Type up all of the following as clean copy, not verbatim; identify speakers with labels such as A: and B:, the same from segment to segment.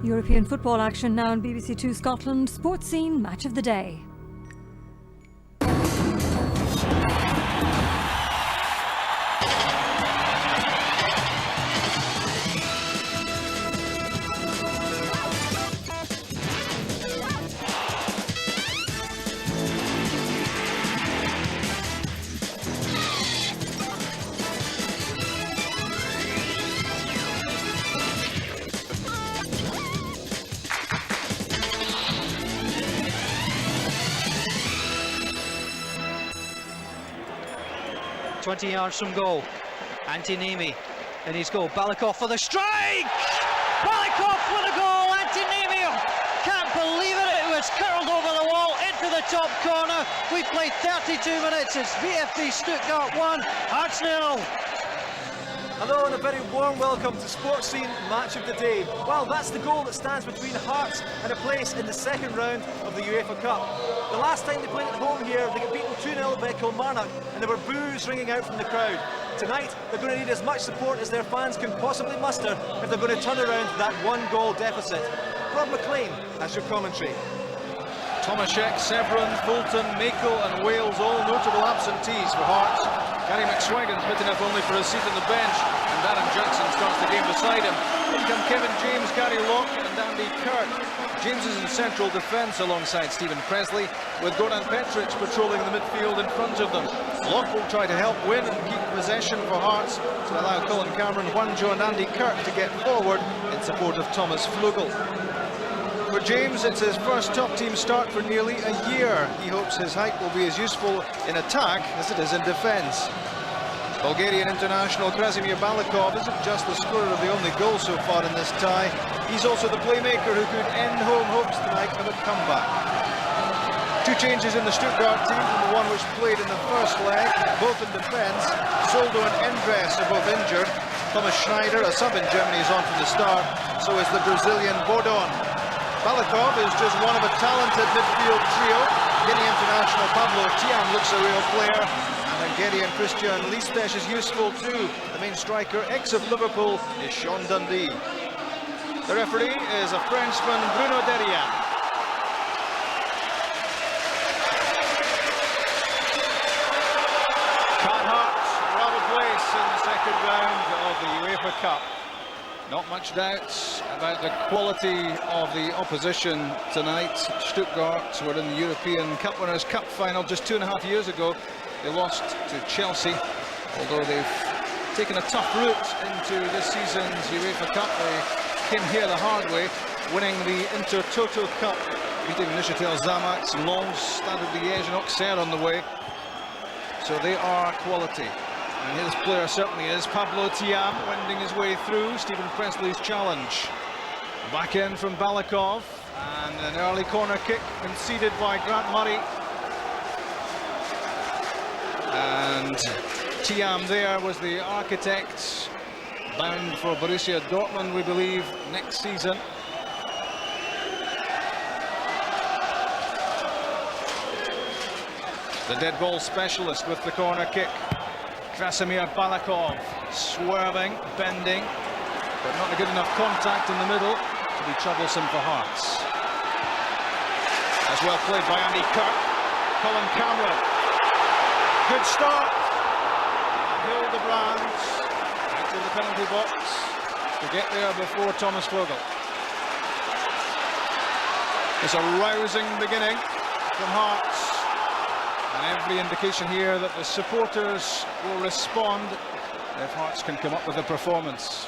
A: European football action now on BBC Two Scotland. Sports Scene Match of the Day.
B: "20 yards from goal, Antinimi in his goal, Balakov for the strike! Balakov for the goal, Antinimi! Can't believe it, it was curled over the wall into the top corner. We've played 32 minutes, it's VfB Stuttgart 1, Hearts 0.
C: Hello and a very warm welcome to Sports Scene Match of the Day. Well, that's the goal that stands between Hearts and a place in the second round of the UEFA Cup. The last time they played at home here, they got beaten 2-0 by Kilmarnock and there were boos ringing out from the crowd. Tonight, they're going to need as much support as their fans can possibly muster if they're going to turn around that one-goal deficit. Rob McLean has your commentary.
D: Tomaszek, Severin, Fulton, Mako and Wales, all notable absentees for Hearts. Gary McSwaggon's bitten up only for a seat on the bench, and Darren Jackson starts the game beside him. In come Kevin James, Gary Locke and Andy Kirk. James is in central defence alongside Stephen Presley, with Goran Petric patrolling the midfield in front of them. Locke will try to help win and keep possession for Hearts to allow Colin Cameron, Juanjo and Andy Kirk to get forward in support of Thomas Flugel. For James, it's his first top-team start for nearly a year. He hopes his height will be as useful in attack as it is in defence. Bulgarian international Krasimir Balakov isn't just the scorer of the only goal so far in this tie, he's also the playmaker who could end home hopes tonight with a comeback. Two changes in the Stuttgart team from the one which played in the first leg, both in defence. Soldo and Endres are both injured. Thomas Schneider, a sub in Germany, is on from the start, so is the Brazilian Bodon. Balakov is just one of a talented midfield trio. Guinea international Pablo Tiam looks a real player, and Hungarian Christian Lispes is useful too. The main striker, ex of Liverpool, is Sean Dundee. The referee is a Frenchman, Bruno Derrière. Can Hearts grab a place in the second round of the UEFA Cup? Not much doubt about the quality of the opposition tonight. Stuttgart were in the European Cup Winners' Cup final just 2.5 years ago. They lost to Chelsea, although they've taken a tough route into this season's UEFA Cup. They came here the hard way, winning the Intertoto Cup, beating Neuchâtel Xamax, Lens, Stade de Liège and Auxerre on the way. So they are quality. And his player certainly is. Pablo Tiam wending his way through Stephen Presley's challenge. Back in from Balakov, and an early corner kick conceded by Grant Murray. And Tiam there was the architect, bound for Borussia Dortmund, we believe, next season. The dead ball specialist with the corner kick. Krasimir Balakov swerving, bending, but not a good enough contact in the middle to be troublesome for Hearts. As well played by Andy Kirk. Colin Cameron. Good start. Hildebrand into the penalty box to get there before Thomas Vogel. It's a rousing beginning from Hearts. And every indication here that the supporters will respond if Hearts can come up with a performance.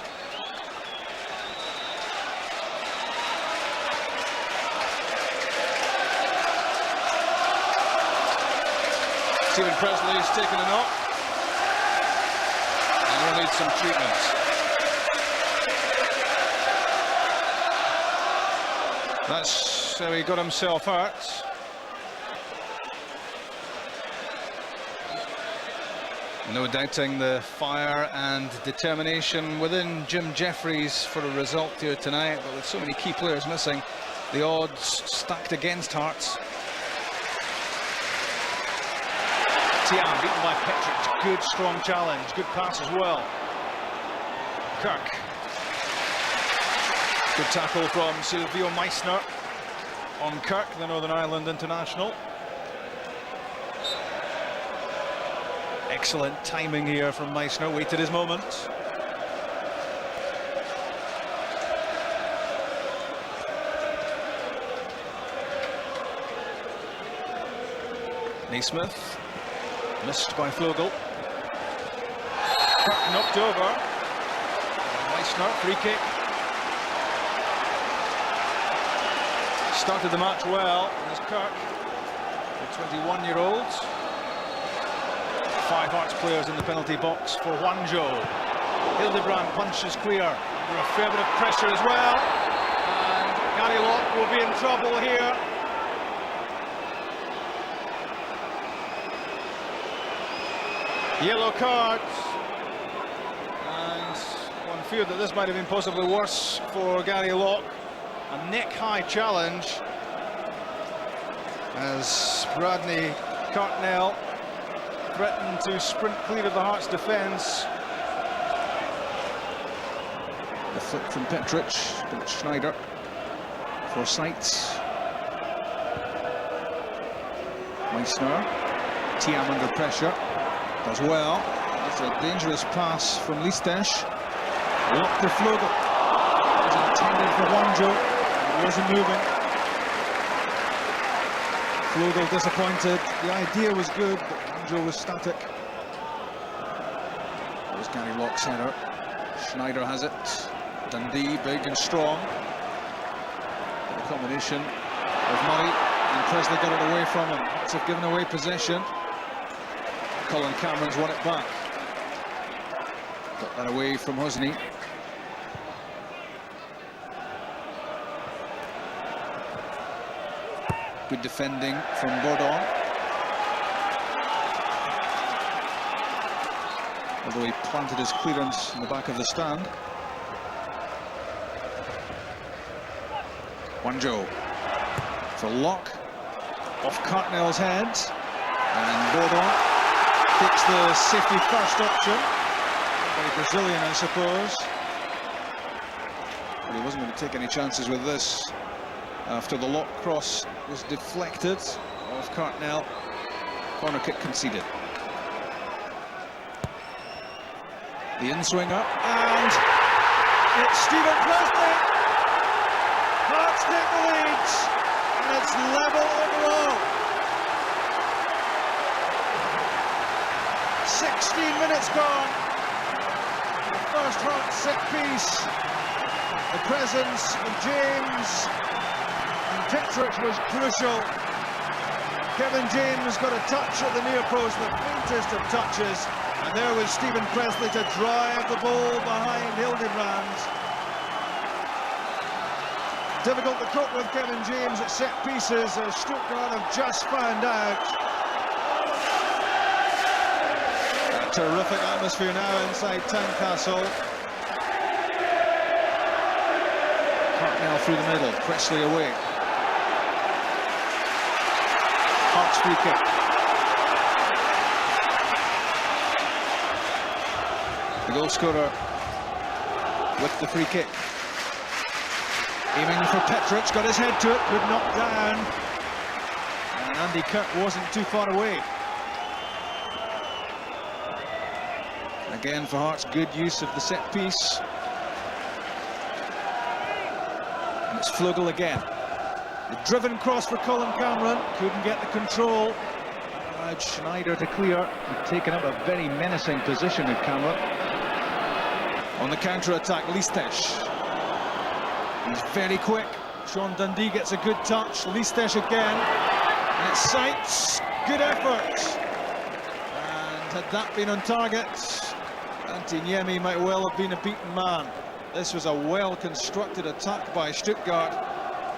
D: Stephen Presley has taken a knock and will need some treatment. That's how he got himself hurt. No doubting the fire and determination within Jim Jeffries for a result here tonight, but with so many key players missing, the odds stacked against Hearts. Tiam beaten by Petric. Good strong challenge, good pass as well. Kirk. Good tackle from Silvio Meissner on Kirk, the Northern Ireland international. Excellent timing here from Meissner, waited his moment. Naismith, missed by Flogel. Kirk knocked over. Meissner, free kick. Started the match well, as Kirk, the 21-year-old. 5 Hearts players in the penalty box for Hwangjo. Hildebrand punches clear under a fair bit of pressure as well. And Gary Locke will be in trouble here. Yellow cards. And one feared that this might have been possibly worse for Gary Locke. A neck-high challenge as Bradley Cartnell threatened to sprint clear of the Hearts' defence. The flick from Petric, but Schneider for Seitz. Meissner, Thiam under pressure, does well. It's a dangerous pass from Listesh. Locked to Flogel. It was intended for Hwangjo. It wasn't moving. Flogel disappointed. The idea was good, but Hwangjo was static. It was Gary Locke's header. Schneider has it. Dundee, big and strong. The combination of Murray and Presley got it away from him. Hearts have given away possession. Colin Cameron's won it back. Got that away from Hosni. Good defending from Bourdon. Although he planted his clearance in the back of the stand. Hwangjo for Locke. Off Cartnell's head. And Bourdon takes the safety first option. Very Brazilian, I suppose. But he wasn't going to take any chances with this. After the Locke cross was deflected off Cartnell, corner kick conceded. The in-swinger, and it's Stephen Presley. Hearts take the lead, and it's level overall. 16 minutes gone. The first Hearts set piece. The presence of James Petric was crucial. Kevin James got a touch at the near post, the faintest of touches, and there was Stephen Presley to drive the ball behind Hildebrand. Difficult to cope with Kevin James at set pieces, as Stuttgart have just found out. A terrific atmosphere now inside Tynecastle. Cartnell through the middle, Presley away. Hearts free kick. The goal scorer with the free kick. Aiming for Petric, got his head to it, could knock down. And Andy Kirk wasn't too far away. Again for Hearts, good use of the set piece. And it's Flogel again. The driven cross for Colin Cameron, couldn't get the control. Allowed Schneider to clear. He'd taken up a very menacing position with Cameron. On the counter-attack, Listesh. He's very quick. Sean Dundee gets a good touch. Listesh again. And it's Seitz. Good effort. And had that been on target, Antiniemi might well have been a beaten man. This was a well-constructed attack by Stuttgart.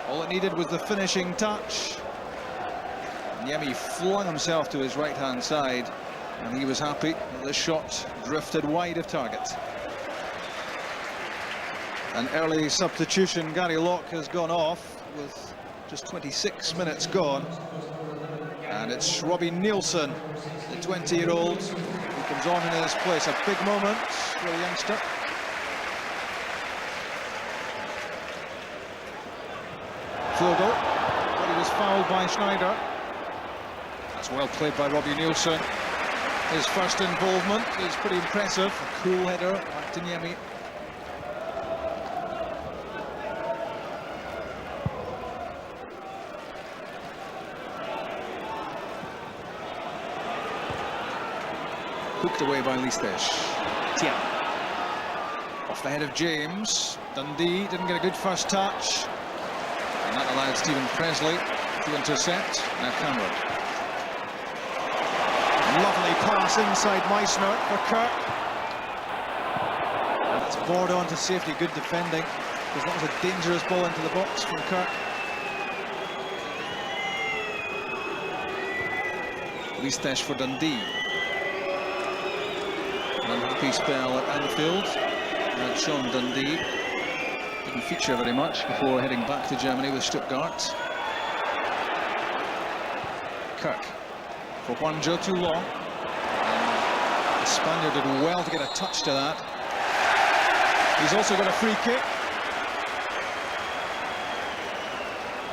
D: All it needed was the finishing touch. Niemi flung himself to his right-hand side, and he was happy that the shot drifted wide of target. An early substitution, Gary Locke has gone off with just 26 minutes gone. And it's Robbie Nielsen, the 20-year-old, who comes on in his place. A big moment for the youngster. Flogel, but he was fouled by Schneider. That's well played by Robbie Nielsen. His first involvement is pretty impressive. A cool header, Antiniemi. Hooked away by Listes. Tiam. Off the head of James. Dundee didn't get a good first touch. And that allowed Stephen Presley to intercept. Now Cameron. Lovely pass inside Meissner for Kirk. And that's bored on to safety. Good defending, because that was a dangerous ball into the box from Kirk. Listes for Dundee. An unhappy spell at Anfield. And Sean Dundee didn't feature very much before heading back to Germany with Stuttgart. Kirk for Juanjo, too long. And the Spaniard did well to get a touch to that. He's also got a free kick.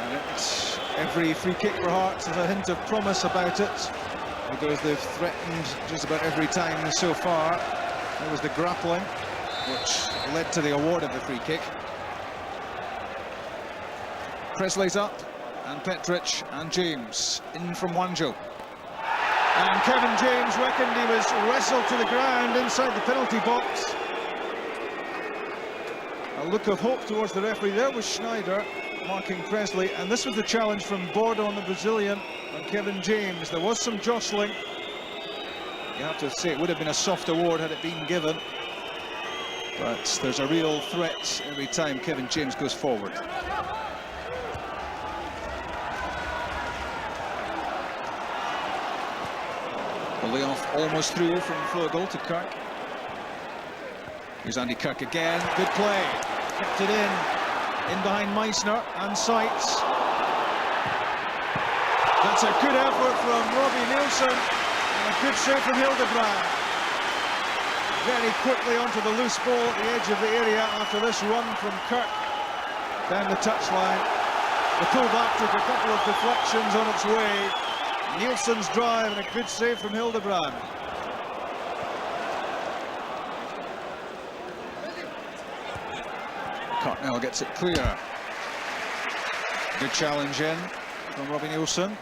D: And it's every free kick for Hearts has a hint of promise about it, because they've threatened just about every time so far. It was the grappling which led to the award of the free kick. Presley's up, and Petric and James in from Juanjo. And Kevin James reckoned he was wrestled to the ground inside the penalty box. A look of hope towards the referee. There was Schneider marking Presley, and this was the challenge from Bordeaux on the Brazilian and Kevin James. There was some jostling. You have to say it would have been a soft award had it been given, but there's a real threat every time Kevin James goes forward. The layoff almost through from Flogel to Kirk. Here's Andy Kirk again. Good play. Kept it in behind Meissner and Seitz. That's a good effort from Robbie Nielsen, and a good save from Hildebrand. Very quickly onto the loose ball at the edge of the area after this run from Kirk down the touchline. The pullback took a couple of deflections on its way. Nielsen's drive and a good save from Hildebrand. Cartnell gets it clear. Good challenge in from Robbie Nielsen.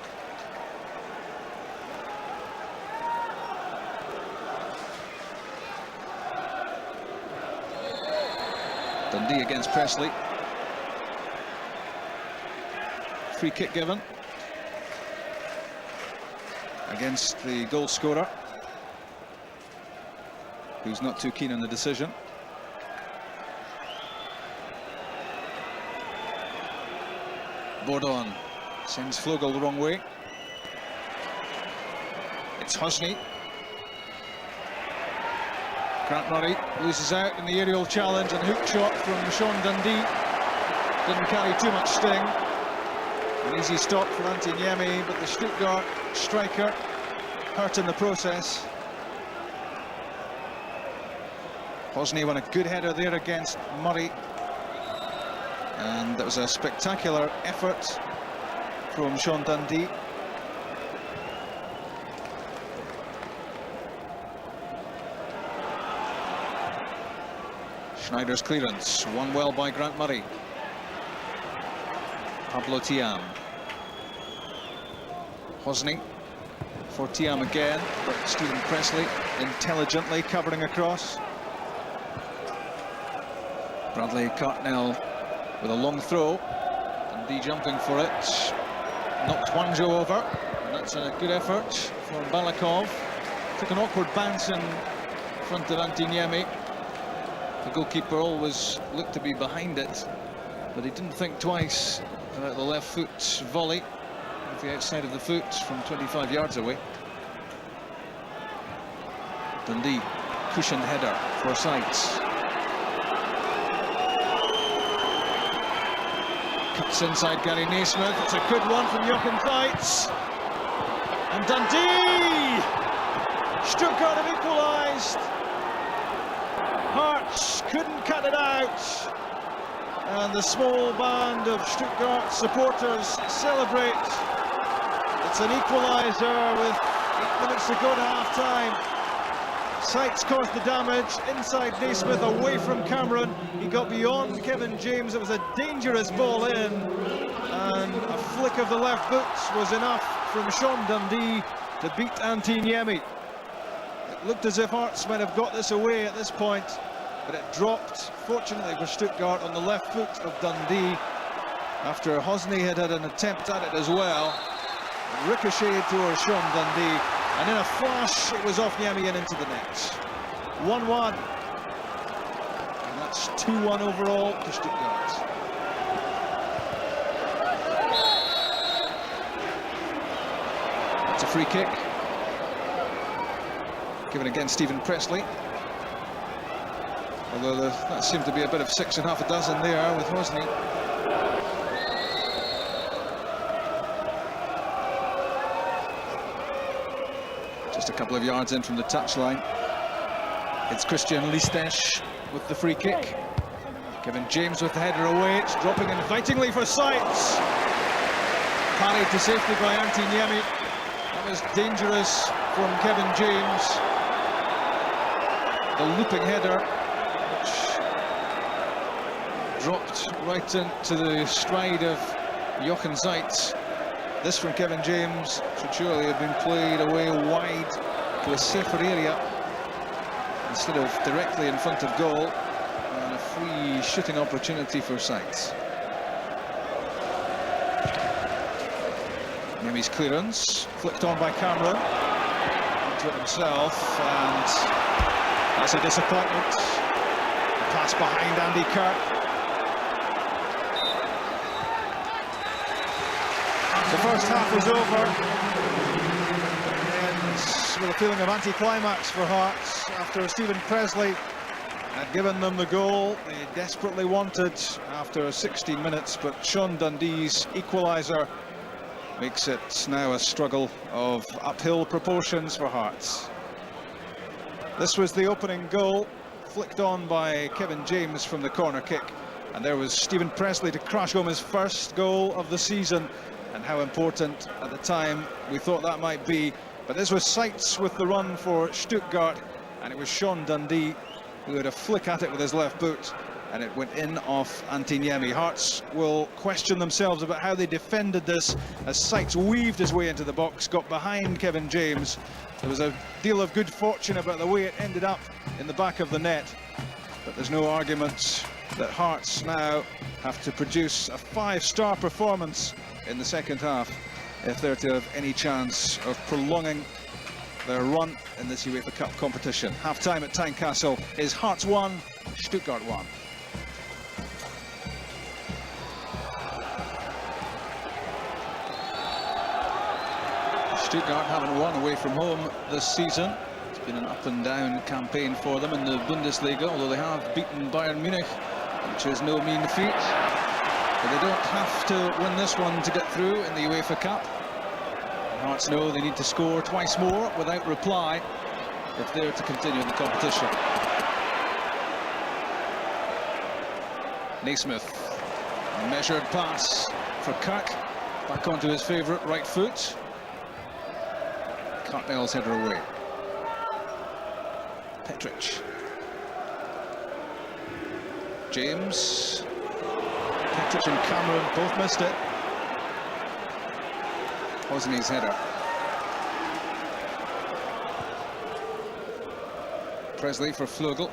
D: Dundee against Presley. Free kick given against the goal scorer, who's not too keen on the decision. Bourdon sends Flogel the wrong way. It's Hosny. Grant Murray loses out in the aerial challenge, and hook shot from Sean Dundee didn't carry too much sting. An easy stop for Antiniemi, but the Stuttgart striker hurt in the process. Hosny won a good header there against Murray, and that was a spectacular effort from Sean Dundee. Schneider's clearance, won well by Grant Murray. Pablo Tiam. Hosny for Tiam again, but Stephen Presley intelligently covering across. Bradley Cartnell with a long throw. Dundee jumping for it. Knocked Juanjo over, and that's a good effort from Balakov. Took an awkward bounce in front of Antiniemi. The goalkeeper always looked to be behind it, but he didn't think twice about the left foot volley with the outside of the foot from 25 yards away. Dundee cushioned header for Seitz. Cuts inside Gary Naismith. It's a good one from Jochen Seitz. And Dundee! Stuttgart have equalised. Hearts couldn't cut it out.
E: and the small band of Stuttgart supporters celebrate. It's an equaliser with 8 minutes to go to half-time. Sights caused the damage, inside Naismith, away from Cameron. He got beyond Kevin James. It was a dangerous ball in, and a flick of the left boot was enough from Sean Dundee to beat Antiniemi. It looked as if Hearts might have got this away at this point, but it dropped, fortunately for Stuttgart, on the left foot of Dundee after Hosny had an attempt at it as well. It ricocheted towards Sean Dundee, and in a flash it was off Niemi and into the net. 1-1, and that's 2-1 overall to Stuttgart. It's a free kick given against Stephen Presley, although that seemed to be a bit of 6 1/2 dozen there with Hosny. Just a couple of yards in from the touchline. It's Christian Listesh with the free kick. Kevin James with the header away. It's dropping invitingly for Sights. Parried to safety by Antiniemi. That was dangerous from Kevin James. The looping header, which dropped right into the stride of Jochen Sights. This from Kevin James should surely have been played away wide to a safer area instead of directly in front of goal, and a free shooting opportunity for Sights. Niemi's clearance, flicked on by Cameron, into it himself, and that's a disappointment. The pass behind Andy Kirk. The first half was over, and with a feeling of anticlimax for Hearts after Stephen Presley had given them the goal they desperately wanted after 16 minutes, but Sean Dundee's equaliser makes it now a struggle of uphill proportions for Hearts. This was the opening goal, flicked on by Kevin James from the corner kick, and there was Stephen Presley to crash home his first goal of the season, and how important at the time we thought that might be. But this was Sights with the run for Stuttgart, and it was Sean Dundee who had a flick at it with his left boot, and it went in off Antiniemi. Hearts will question themselves about how they defended this as Sights weaved his way into the box, got behind Kevin James. There was a deal of good fortune about the way it ended up in the back of the net, but there's no argument that Hearts now have to produce a 5-star performance in the second half if they're to have any chance of prolonging their run in this UEFA Cup competition. Half-time at Tynecastle is Hearts 1, Stuttgart 1. Stuttgart haven't won away from home this season. It's been an up-and-down campaign for them in the Bundesliga, although they have beaten Bayern Munich, which is no mean feat. But they don't have to win this one to get through in the UEFA Cup. Hearts know they need to score twice more without reply if they're to continue the competition. Naismith, a measured pass for Kirk, back onto his favourite right foot. Cartnell's header away. Petric. James. Petric and Cameron both missed it. Hosny's header. Presley for Flugel.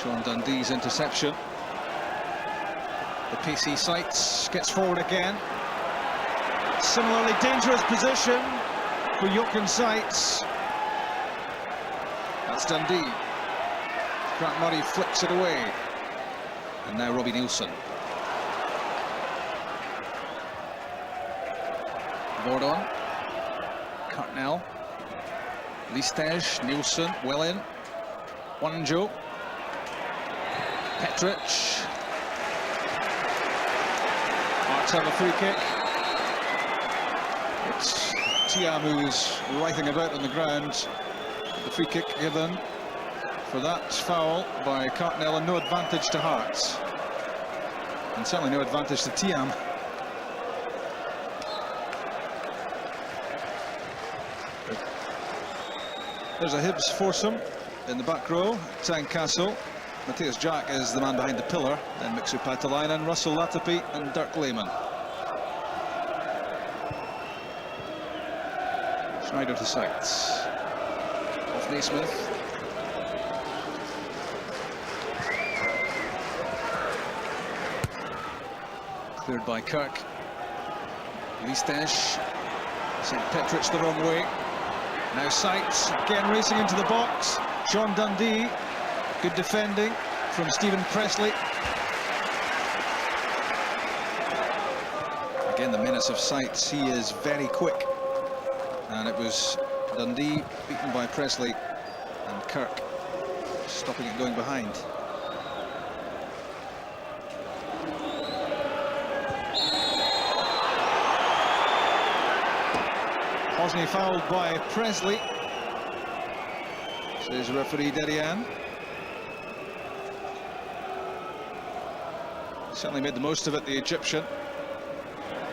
E: Sean Dundee's interception. The PC Sights gets forward again. Similarly dangerous position for Jochen Sights. That's Dundee. Grant Murray flicks it away. And now Robbie Nielsen. Board on. Cartnell. Listej, Nielsen, well in. Wanjo. Petric. Hearts have a free kick. It's Tiam who's writhing about on the ground. The free kick given for that foul by Cartnell, and no advantage to Hearts. And certainly no advantage to Tiam. There's a Hibs foursome in the back row. Tynecastle, Matthias Jack is the man behind the pillar, then Mixu Patalainen, Russell Latapi and Dirk Lehmann. Schneider to sights. Off Naismith. Cleared by Kirk. Listesh. St. Petrich the wrong way. Now Sights again racing into the box. Sean Dundee. Good defending from Stephen Presley. Again, the menace of Sights. He is very quick. And it was Dundee beaten by Presley and Kirk stopping it going behind. Hosney fouled by Presley, says referee Derian. Certainly made the most of it, the Egyptian.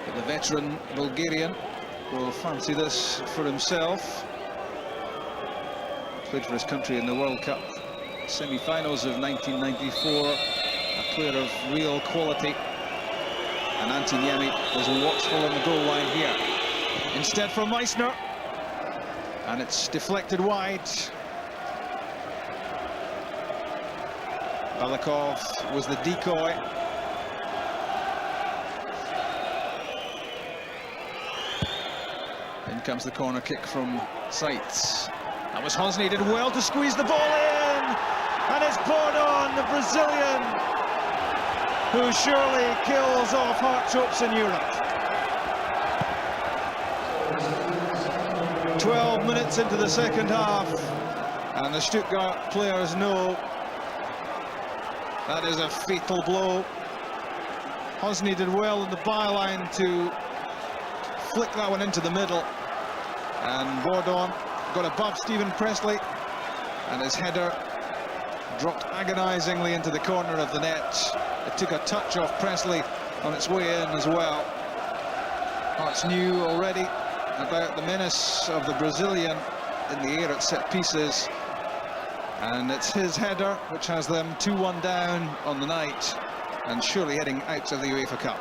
E: But the veteran Bulgarian will fancy this for himself. Played for his country in the World Cup semi-finals of 1994. A player of real quality. And Antiniemi was watchful on the goal line here. Instead from Meissner, and it's deflected wide. Balakov was the decoy. In comes the corner kick from Sights. That was Hosney, did well to squeeze the ball in, and it's Bordon, the Brazilian, who surely kills off Hearts' hopes in Europe. 12 minutes into the second half, and the Stuttgart players know that is a fatal blow. Hosney did well in the byline to flick that one into the middle, and Bordon got above Stephen Presley, and his header dropped agonisingly into the corner of the net. It took a touch off Presley on its way in as well. Hearts knew already about the menace of the Brazilian in the air at set pieces, and it's his header which has them 2-1 down on the night, and surely heading out of the UEFA Cup.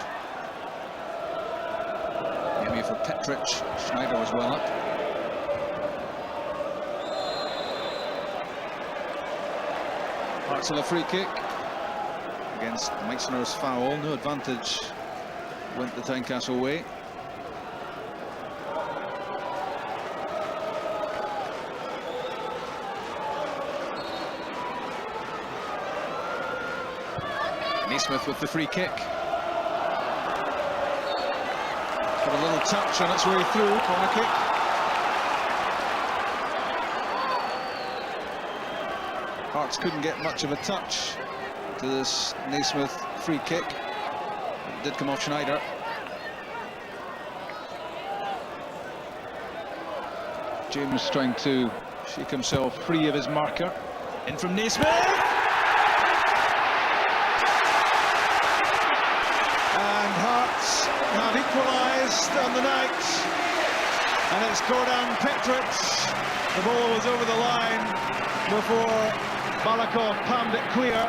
E: Yemi for Petrich. Schneider was well up. Hearts of a free kick against Meissner's foul. No advantage went the Tynecastle way. Naismith with the free kick. Got a little touch on its way through, corner kick. Hearts couldn't get much of a touch to this Naismith free kick. It did come off Schneider. James trying to shake himself free of his marker. In from Naismith! And Hearts have equalised on the night, and it's Goran Petric. The ball was over the line before Balakov palmed it clear.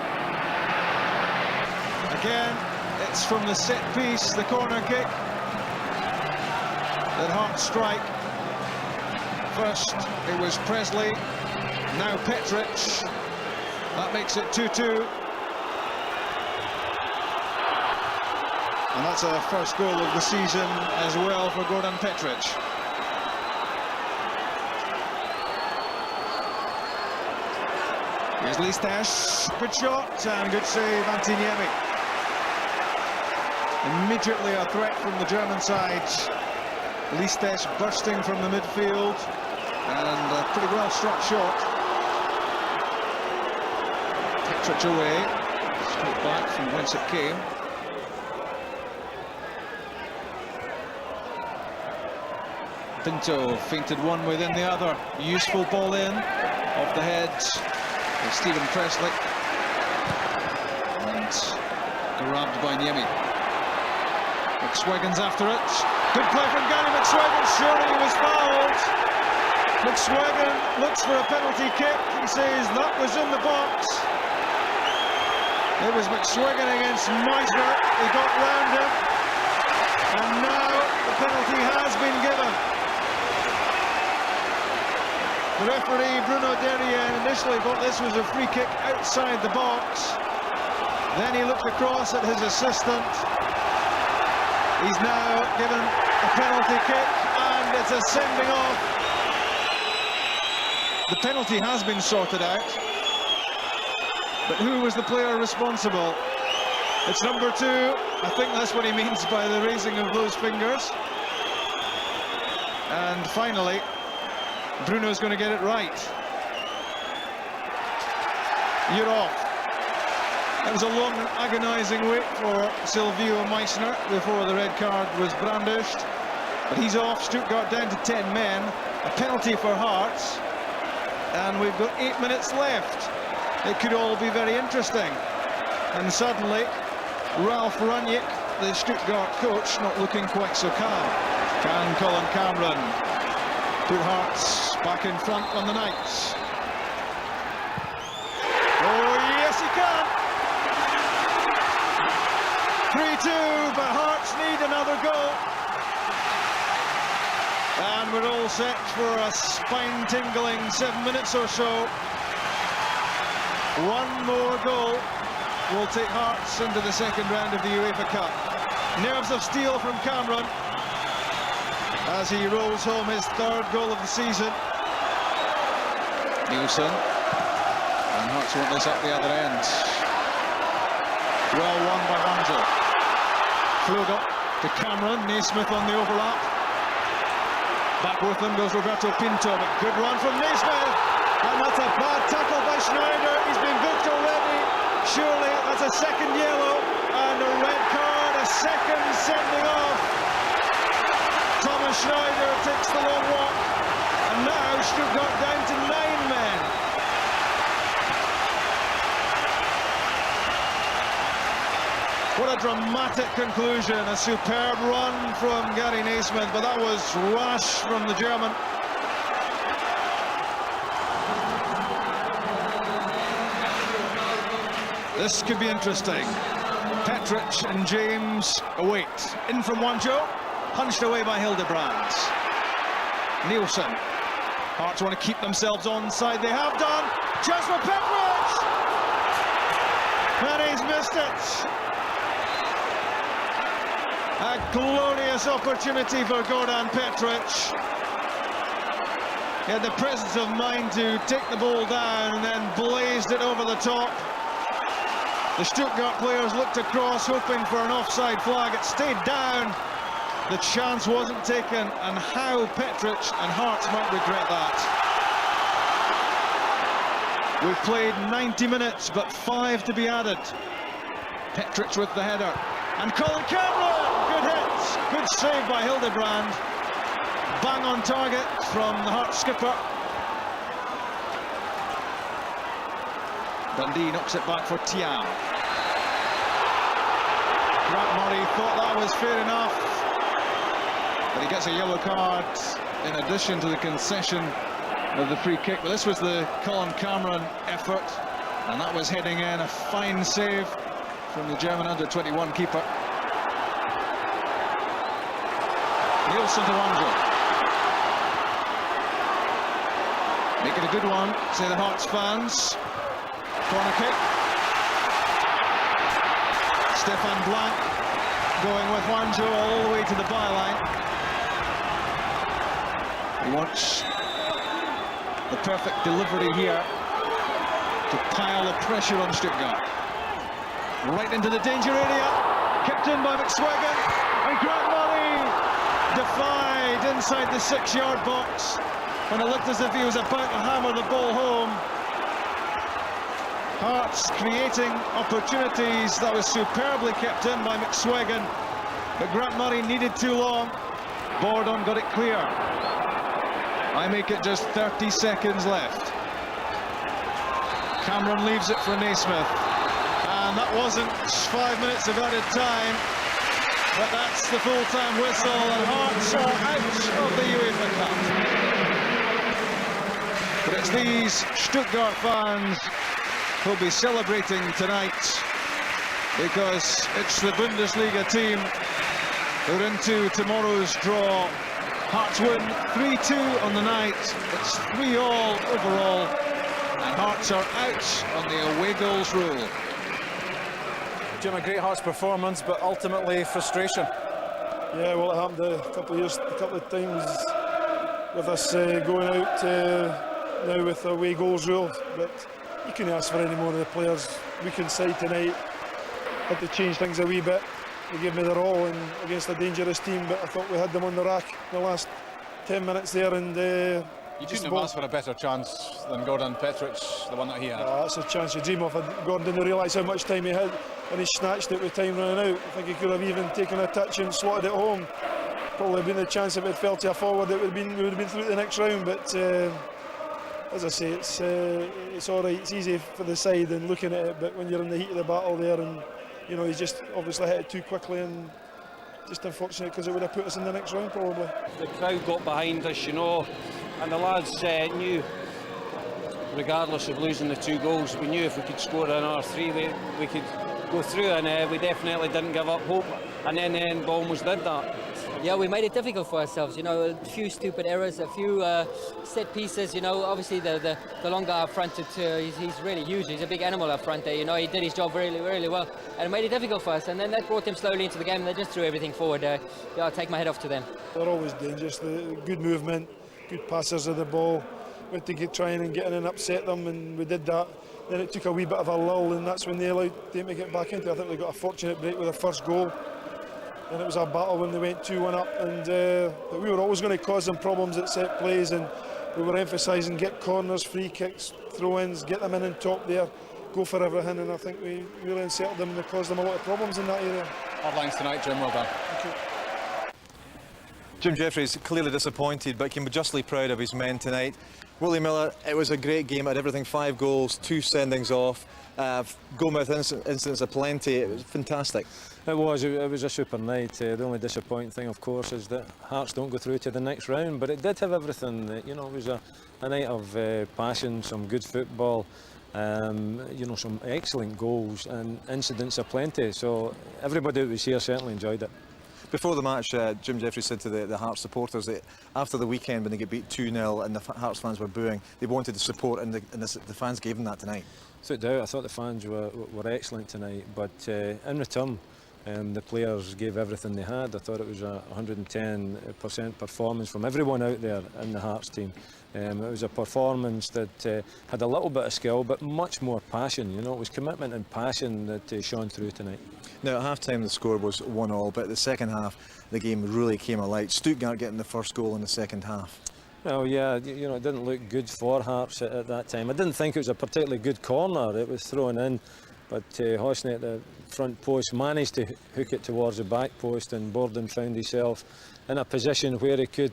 E: Again, it's from the set piece, the corner kick, that Hearts strike. First it was Presley, now Petric. That makes it 2-2. And that's a first goal of the season as well for Goran Petric. Here's Listesh, good shot and good save, Antiniemi. Immediately a threat from the German side. Listesh bursting from the midfield, and a pretty well struck shot. Petric away, straight back from whence it came. Pinto feinted one within the other. Useful ball in, off the head of Stephen Presley. And grabbed by Niemi. McSwiggan's after it. Good play from Gary McSwiggan. Surely he was fouled. McSwiggan looks for a penalty kick. He says that was in the box. It was McSwiggan against Meisner. He got round him. And now the penalty has been given. The referee, Bruno Derrien, initially thought this was a free kick outside the box. Then he looked across at his assistant. He's now given a penalty kick, and it's a sending off. The penalty has been sorted out. But who was the player responsible? It's number 2. I think that's what he means by the raising of those fingers. And finally, Bruno's going to get it right. You're off. It was a long, agonising wait for Silvio Meissner before the red card was brandished. But he's off. Stuttgart down to 10 men. A penalty for Hearts. And we've got 8 minutes left. It could all be very interesting. And suddenly, Ralph Rangnick, the Stuttgart coach, not looking quite so calm. Can Colin Cameron put Hearts back in front on the Knights? Oh, yes, he can! 3-2, but Hearts need another goal. And we're all set for a spine-tingling 7 minutes or so. One more goal will take Hearts into the second round of the UEFA Cup. Nerves of steel from Cameron as he rolls home his 3rd goal of the season. Nielsen, and Hearts want this up the other end. Well won by Angel. Flugel to Cameron, Naismith on the overlap. Back with them goes Roberto Pinto, but good run from Naismith. And that's a bad tackle by Schneider. He's been booked already. Surely that's a second yellow and a red card, a second sending off. Thomas Schneider takes the long walk, and now Stuttgart down to 9 men. What a dramatic conclusion, a superb run from Gary Naismith, but that was rash from the German. This could be interesting. Petric and James await. In from Wanjo, punched away by Hildebrand. Nielsen. Hearts want to keep themselves onside. They have done. Just for Petric! And he's missed it. A glorious opportunity for Gordon Petric. He had the presence of mind to take the ball down and then blazed it over the top. The Stuttgart players looked across, hoping for an offside flag. It stayed down. The chance wasn't taken, and how Petric and Hearts might regret that. We've played 90 minutes, but 5 to be added. Petric with the header. And Colin Cameron! Good hit. Good save by Hildebrand. Bang on target from the Hearts skipper. Dundee knocks it back for Tiam. Grant Murray thought that was fair enough, but he gets a yellow card in addition to the concession of the free kick. But this was the Colin Cameron effort, and that was heading in. A fine save from the German under-21 keeper. Nielsen to Angel. Make it a good one, say the Hearts fans. Corner kick. Stefan Blanc going with Wanjo all the way to the byline. He wants the perfect delivery here to pile the pressure on Stuttgart. Right into the danger area. Kept in by McSwiggan. And Grant Murray defied inside the 6-yard box. And it looked as if he was about to hammer the ball home. Hearts creating opportunities. That was superbly kept in by McSwiggan, but Grant Murray needed too long. Bordon got it clear. I make it just 30 seconds left. Cameron leaves it for Naismith. And that wasn't 5 minutes of added time, but that's the full-time whistle, and Hearts are out of the UEFA Cup. But it's these Stuttgart fans who'll be celebrating tonight, because it's the Bundesliga team who are into tomorrow's draw. Hearts win 3-2 on the night. It's 3-all overall, and Hearts are out on the away goals rule.
C: Jim, a great Hearts performance, but ultimately frustration.
F: Yeah, well, it happened a couple of times with us going out now with the away goals rule, but you couldn't ask for any more of the players. Weak inside tonight, had to change things a wee bit. They gave me their all and against a dangerous team, but I thought we had them on the rack in the last 10 minutes there, and
D: you couldn't have asked for a better chance than Gordon Petric, the one that he had.
F: That's a chance you dream of. Gordon didn't realise how much time he had when he snatched it with time running out. I think he could have even taken a touch and slotted it home. Probably been a chance if it fell to a forward, we would have been through to the next round, but as I say, it's all right, it's easy for the side and looking at it, but when you're in the heat of the battle there, and you know, he's just obviously hit it too quickly, and just unfortunate because it would have put us in the next round probably.
G: The crowd got behind us, you know, and the lads knew, regardless of losing the 2 goals, we knew if we could score another 3 we could go through, and we definitely didn't give up hope, and then the end ball almost did that.
H: Yeah, we made it difficult for ourselves, you know, a few stupid errors, a few set pieces, you know. Obviously the longer up front, he's really huge, he's a big animal up front there, you know. He did his job really, really well, and it made it difficult for us, and then that brought them slowly into the game, and they just threw everything forward. Yeah, I'll take my head off to them.
F: They're always dangerous, good movement, good passers of the ball. Went to trying and get in and upset them, and we did that. Then it took a wee bit of a lull, and that's when they allowed them to get back into it. I think they got a fortunate break with their first goal. And it was a battle when they went 2-1 up, and but we were always going to cause them problems at set plays, and we were emphasising get corners, free kicks, throw-ins, get them in and top there, go for everything, and I think we really unsettled them and caused them a lot of problems in that area.
D: Hard lines tonight, Jim, well done.
F: Thank you.
C: Jim Jeffries clearly disappointed, but can be justly proud of his men tonight. Willie Miller, it was a great game, had everything, 5 goals, 2 sendings off, goal-mouth incidents aplenty, it was fantastic.
I: It was a super night. The only disappointing thing, of course, is that Hearts don't go through to the next round, but it did have everything. You know, it was a night of passion, some good football, you know, some excellent goals and incidents aplenty, so everybody that was here certainly enjoyed it.
C: Before the match, Jim Jeffries said to the Hearts supporters that after the weekend when they get beat 2-0 and the Hearts fans were booing, they wanted the support, and the fans gave them that tonight. Without doubt,
I: I thought the fans were excellent tonight, but in return, the players gave everything they had. I thought it was a 110% performance from everyone out there in the Hearts team. It was a performance that had a little bit of skill, but much more passion. You know, it was commitment and passion that shone through tonight.
C: Now, at half-time the score was 1-1, but the second half the game really came alight. Stuttgart getting the first goal in the second half.
I: Well, yeah, you know, it didn't look good for Hearts at that time. I didn't think it was a particularly good corner. It was thrown in, but Hosny at the front post managed to hook it towards the back post, and Borden found himself in a position where he could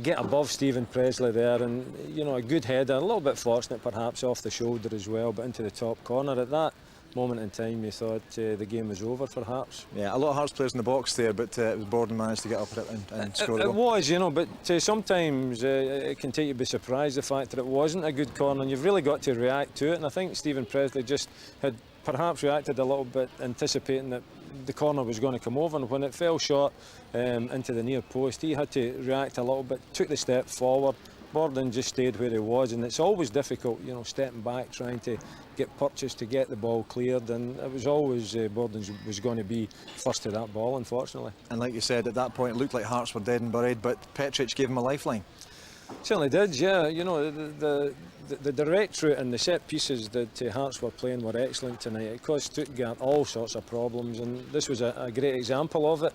I: get above Stephen Presley there, and you know, a good header, a little bit fortunate perhaps off the shoulder as well, but into the top corner. At that moment in time you thought the game was over for Hearts.
C: Yeah, a lot of Hearts players in the box there, but it was Borden managed to get up and score.
I: It was, you know, but sometimes it can take you by surprise, the fact that it wasn't a good corner, and you've really got to react to it, and I think Stephen Presley just had perhaps reacted a little bit, anticipating that the corner was going to come over, and when it fell short into the near post, he had to react a little bit, took the step forward. Borden just stayed where he was, and it's always difficult, you know, stepping back, trying to get purchase to get the ball cleared, and it was always Borden was going to be first to that ball, unfortunately.
C: And like you said, at that point it looked like Hearts were dead and buried, but Petric gave him a lifeline.
I: Certainly did, yeah. You know, the direct route and the set pieces that Hearts were playing were excellent tonight. It caused Stuttgart all sorts of problems, and this was a great example of it.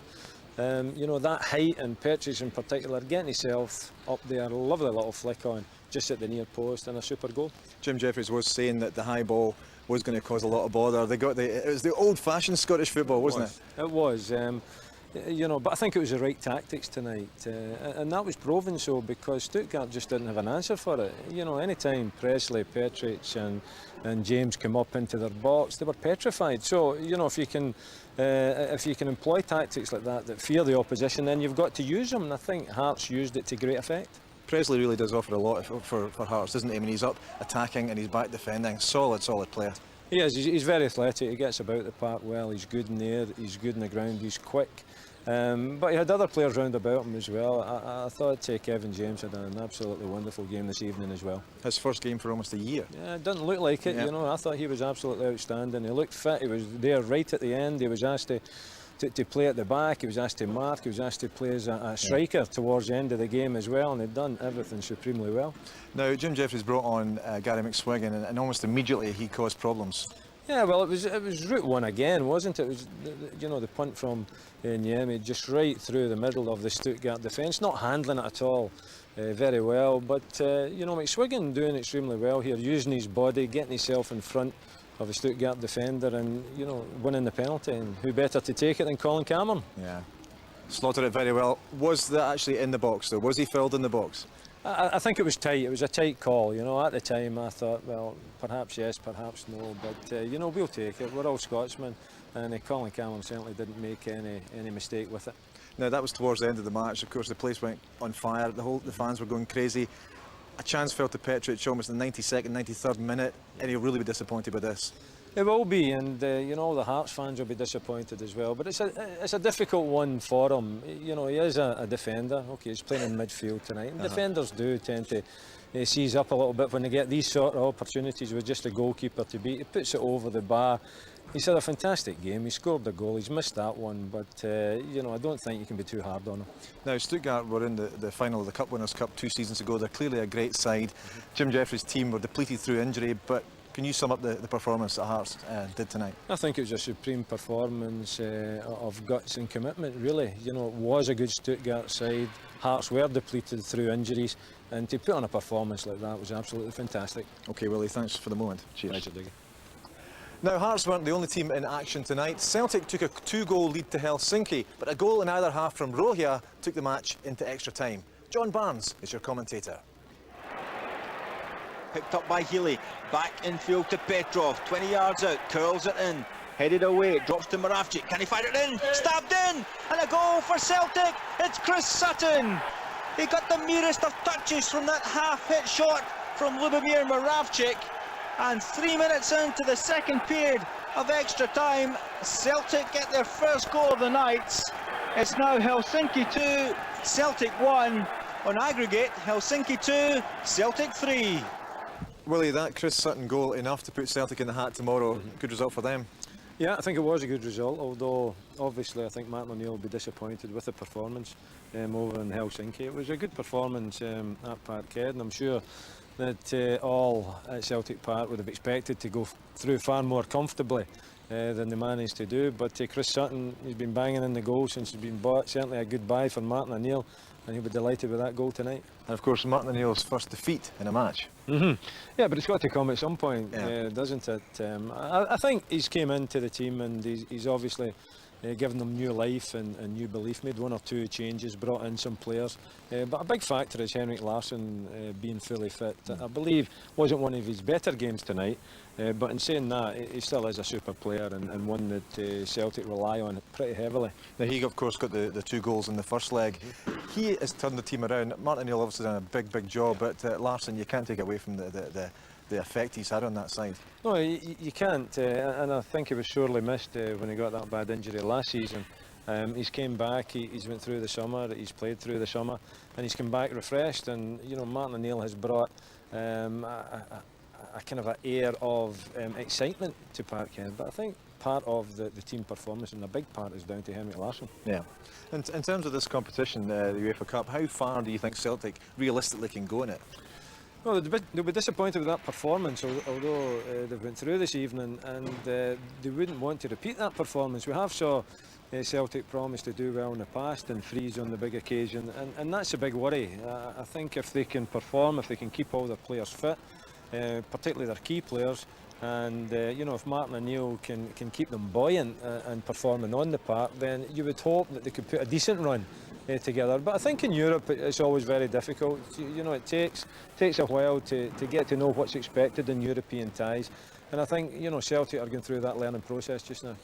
I: You know, that height, and Petric in particular, getting himself up there, a lovely little flick on just at the near post, and a super goal.
C: Jim Jeffries was saying that the high ball was going to cause a lot of bother. It was the old-fashioned Scottish football, wasn't it?
I: It was. But I think it was the right tactics tonight, and that was proven so because Stuttgart just didn't have an answer for it. Any time Presley, Petric and James came up into their box, they were petrified. So, if you can employ tactics like that fear the opposition, then you've got to use them, and I think Hearts used it to great effect.
C: Presley really does offer a lot for Hearts, doesn't he? I mean, he's up attacking and he's back defending. Solid player.
I: He is. He's very athletic. He gets about the park well. He's good in the air. He's good in the ground. He's quick. But he had other players round about him as well. I thought Kevin James had an absolutely wonderful game this evening as well.
C: His first game for almost a year.
I: Yeah, it doesn't look like it.
C: Yeah.
I: I thought he was absolutely outstanding. He looked fit. He was there right at the end. He was asked to play at the back. He was asked to mark. He was asked to play as a striker towards the end of the game as well, and he'd done everything supremely well.
C: Now, Jim Jeffries brought on Gary McSwiggan, and almost immediately he caused problems.
I: Yeah, well, it was route one again, wasn't it? It was the punt from Niemi just right through the middle of the Stuttgart defence, not handling it at all very well. But McSwiggan doing extremely well here, using his body, getting himself in front of a Stuttgart defender, and winning the penalty. And who better to take it than Colin Cameron?
C: Yeah, slaughtered it very well. Was that actually in the box though? Was he filled in the box?
I: I think it was tight. It was a tight call. At the time I thought, well, perhaps yes, perhaps no. But we'll take it. We're all Scotsmen, and Colin Cameron certainly didn't make any mistake with it.
C: Now that was towards the end of the match. Of course, the place went on fire. The fans were going crazy. A chance fell to Petric almost in the 92nd, 93rd minute, and he'll really be disappointed with this.
I: It will be, and the Hearts fans will be disappointed as well. But it's a difficult one for him. He is a defender. Okay, he's playing in midfield tonight, and defenders do tend to seize up a little bit when they get these sort of opportunities with just a goalkeeper to beat. He puts it over the bar. He's had a fantastic game. He scored the goal. He's missed that one, but I don't think you can be too hard on him.
C: Now, Stuttgart were in the final of the Cup Winners' Cup 2 seasons ago. They're clearly a great side. Jim Jeffries' team were depleted through injury, but can you sum up the performance that Hearts did tonight?
I: I think it was a supreme performance of guts and commitment, really. It was a good Stuttgart side. Hearts were depleted through injuries, and to put on a performance like that was absolutely fantastic.
C: OK, Willie, thanks for the moment. Cheers.
I: Pleasure, Diggy.
C: Now, Hearts weren't the only team in action tonight. Celtic took a 2-goal lead to Helsinki, but a goal in either half from Rohia took the match into extra time. John Barnes is your commentator.
J: Picked up by Healy, back infield to Petrov, 20 yards out, curls it in, headed away, drops to Moravcik, can he fire it in? Stabbed in, and a goal for Celtic, it's Chris Sutton. He got the merest of touches from that half-hit shot from Lubomir Moravcik, and 3 minutes into the second period of extra time, Celtic get their first goal of the night. It's now Helsinki 2, Celtic 1. On aggregate, Helsinki 2, Celtic 3.
C: Willie, that Chris Sutton goal enough to put Celtic in the hat tomorrow. Good result for them.
I: Yeah, I think it was a good result, although obviously I think Martin O'Neill will be disappointed with the performance over in Helsinki. It was a good performance at Parkhead, and I'm sure that all at Celtic Park would have expected to go through far more comfortably than they managed to do. But Chris Sutton, he's been banging in the goal since he's been bought. Certainly a good buy for Martin O'Neill, and he'll be delighted with that goal tonight.
C: And of course, Martin O'Neill's first defeat in a match.
I: Yeah, but it's got to come at some point, doesn't it? I think he's came into the team and he's obviously given them new life and new belief, made one or two changes, brought in some players. But a big factor is Henrik Larsson being fully fit. I believe wasn't one of his better games tonight, but in saying that, he still is a super player and one that Celtic rely on pretty heavily.
C: Now, he of course got the 2 goals in the first leg. He has turned the team around. Martin O'Neill obviously done a big job, but Larsson, you can't take away from the effect he's had on that side.
I: No, you can't, and I think he was sorely missed when he got that bad injury last season. He's came back, he's went through the summer, he's played through the summer, and he's come back refreshed. And Martin O'Neill has brought a kind of an air of excitement to Parkhead. But I think part of the team performance, and a big part, is down to Henrik Larsson.
C: Yeah. And in terms of this competition, the UEFA Cup, how far do you think Celtic realistically can go in it?
I: Well, they'll be disappointed with that performance, although they've went through this evening, and they wouldn't want to repeat that performance. We have saw Celtic promise to do well in the past and freeze on the big occasion, and that's a big worry. I think if they can perform, if they can keep all their players fit, particularly their key players, And you know, if Martin O'Neill can keep them buoyant and performing on the park, then you would hope that they could put a decent run together. But I think in Europe it's always very difficult. You know, it takes a while to get to know what's expected in European ties. And I think, you know, Celtic are going through that learning process just now.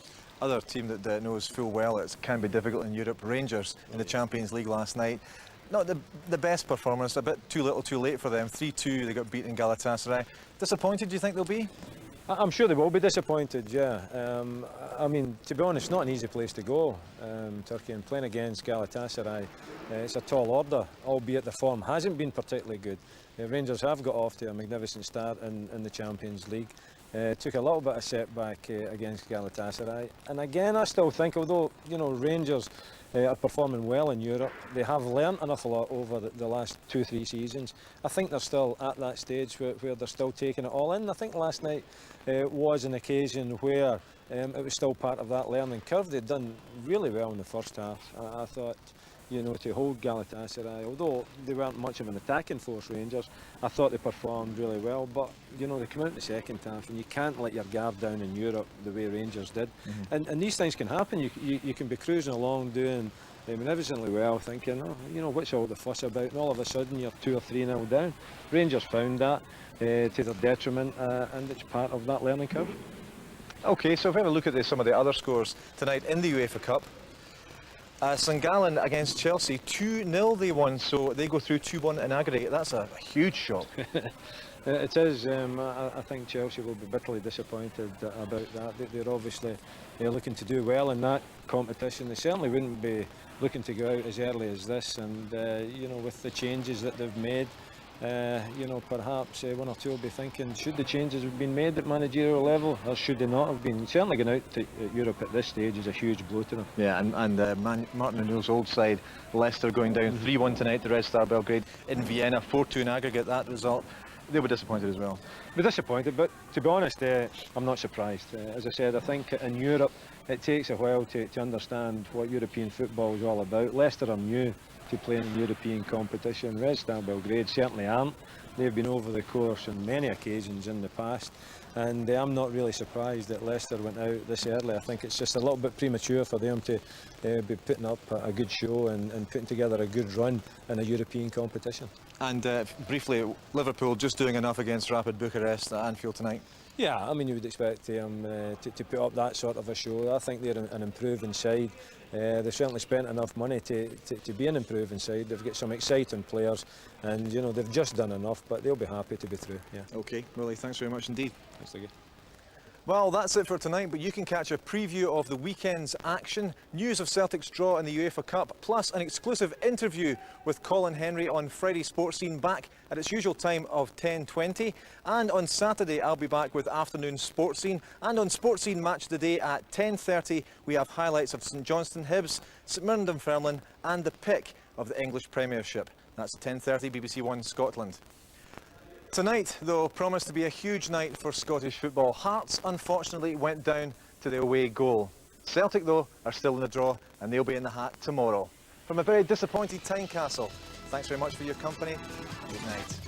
C: Other team that knows full well it can be difficult in Europe, Rangers in the Champions League last night. Not the best performance, a bit too little too late for them. 3-2, they got beaten in Galatasaray. Disappointed, do you think they'll be?
I: I'm sure they will be disappointed, yeah. I mean, to be honest, not an easy place to go, Turkey, and playing against Galatasaray. It's a tall order, albeit the form hasn't been particularly good. Rangers have got off to a magnificent start in the Champions League. Took a little bit of setback against Galatasaray. And again, I still think, although, you know, Rangers are performing well in Europe, they have learnt an awful lot over the last 2-3 seasons. I think they're still at that stage where they're still taking it all in. I think last night was an occasion where it was still part of that learning curve. They'd done really well in the first half. I thought, you know, to hold Galatasaray, although they weren't much of an attacking force, Rangers, I thought they performed really well. But, you know, they come out in the second half and you can't let your guard down in Europe the way Rangers did. And these things can happen. You can be cruising along doing magnificently well, thinking, oh, you know, what's all the fuss about? And all of a sudden you're 2 or 3-0 down. Rangers found that to their detriment, and it's part of that learning curve.
C: OK, so if we have a look at some of the other scores tonight in the UEFA Cup. St Gallen against Chelsea, 2-0 they won, so they go through 2-1 in aggregate. That's a huge shock.
I: It is. I think Chelsea will be bitterly disappointed about that. They're obviously looking to do well in that competition. They certainly wouldn't be looking to go out as early as this, and you know, with the changes that they've made, you know, perhaps one or two will be thinking, should the changes have been made at managerial level, or should they not have been? Certainly going out to Europe at this stage is a huge blow to them.
C: Yeah, and Martin O'Neill's old side, Leicester going down 3-1 tonight to Red Star Belgrade in Vienna, 4-2 in aggregate, that result. They'll be disappointed as well.
I: Be disappointed, but to be honest, I'm not surprised. As I said, I think in Europe it takes a while to understand what European football is all about. Leicester are new to playing in European competition. Red Star Belgrade certainly aren't. They've been over the course on many occasions in the past, and I'm not really surprised that Leicester went out this early. I think it's just a little bit premature for them to be putting up a good show and putting together a good run in a European competition. And briefly, Liverpool just doing enough against Rapid Bucharest at Anfield tonight. Yeah, I mean, you would expect them to put up that sort of a show. I think they're an improving side. They've certainly spent enough money to be an improving side. They've got some exciting players, and you know, they've just done enough, but they'll be happy to be through. Yeah. OK, Willie, thanks very much indeed. Thanks again. Well, that's it for tonight, but you can catch a preview of the weekend's action, news of Celtic's draw in the UEFA Cup, plus an exclusive interview with Colin Henry on Friday Sports Scene, back at its usual time of 10:20. And on Saturday, I'll be back with afternoon Sports Scene. And on Sports Scene Match of the Day at 10:30, we have highlights of St Johnstone Hibs, St Mirren Dunfermline and the pick of the English Premiership. That's 10:30 BBC One Scotland. Tonight, though, promised to be a huge night for Scottish football. Hearts, unfortunately, went down to the away goal. Celtic, though, are still in the draw, and they'll be in the hat tomorrow. From a very disappointed Tynecastle, thanks very much for your company. Good night.